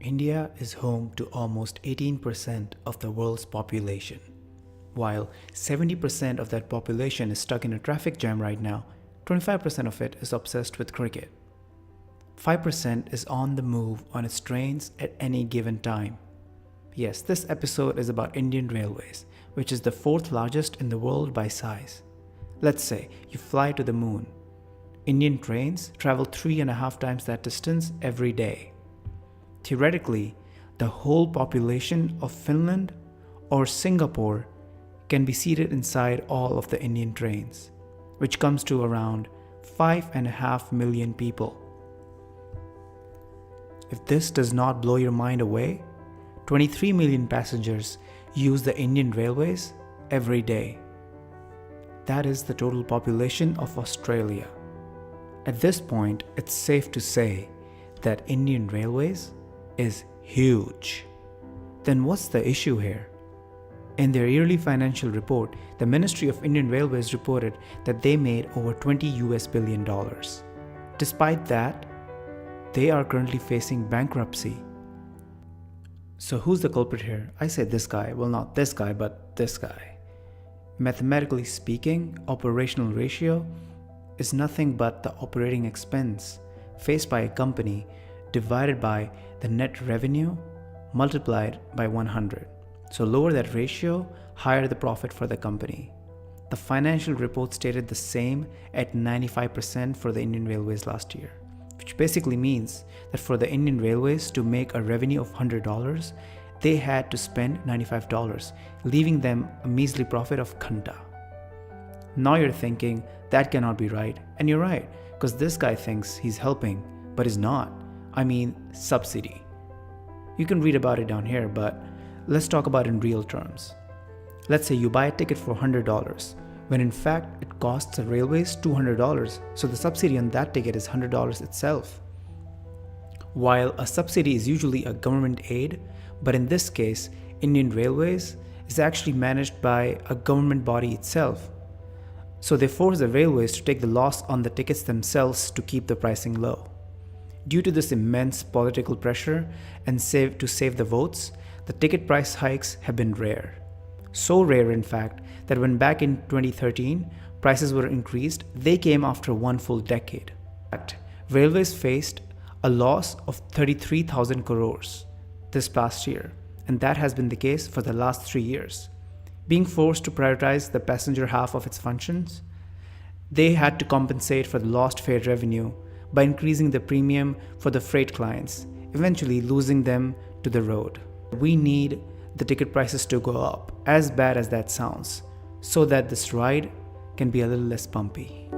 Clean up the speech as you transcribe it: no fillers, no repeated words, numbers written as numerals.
India is home to almost 18% of the world's population. While 70% of that population is stuck in a traffic jam right now, 25% of it is obsessed with cricket. 5% is on the move on its trains at any given time. Yes, this episode is about Indian Railways, which is the fourth largest in the world by size. Let's say you fly to the moon. Indian trains travel 3.5 times that distance every day. Theoretically, the whole population of Finland or Singapore can be seated inside all of the Indian trains, which comes to around 5.5 million people. If this does not blow your mind away, 23 million passengers use the Indian Railways every day. That is the total population of Australia. At this point, it's safe to say that Indian Railways is huge. Then what's the issue here? In their yearly financial report, the Ministry of Indian Railways reported that they made over $20 billion. Despite that, they are currently facing bankruptcy. So who's the culprit here? I say this guy. Well, not this guy, but this guy. Mathematically speaking, operational ratio is nothing but the operating expense faced by a company divided by the net revenue multiplied by 100. So lower that ratio, higher the profit for the company. The financial report stated the same at 95% for the Indian Railways last year, which basically means that for the Indian Railways to make a revenue of $100, they had to spend $95, leaving them a measly profit of khanta. Now you're thinking, that cannot be right. And you're right, because this guy thinks he's helping, but is not. I mean, subsidy. You can read about it down here, but let's talk about it in real terms. Let's say you buy a ticket for $100, when in fact it costs the railways $200, so the subsidy on that ticket is $100 itself. While a subsidy is usually a government aid, but in this case, Indian Railways is actually managed by a government body itself. So they force the railways to take the loss on the tickets themselves to keep the pricing low. Due to this immense political pressure and to save the votes, the ticket price hikes have been rare. So rare, in fact, that when back in 2013 prices were increased, they came after one full decade. In fact, railways faced a loss of 33,000 crores this past year, and that has been the case for the last 3 years. Being forced to prioritize the passenger half of its functions, they had to compensate for the lost fare revenue by increasing the premium for the freight clients, eventually losing them to the road. We need the ticket prices to go up, as bad as that sounds, so that this ride can be a little less bumpy.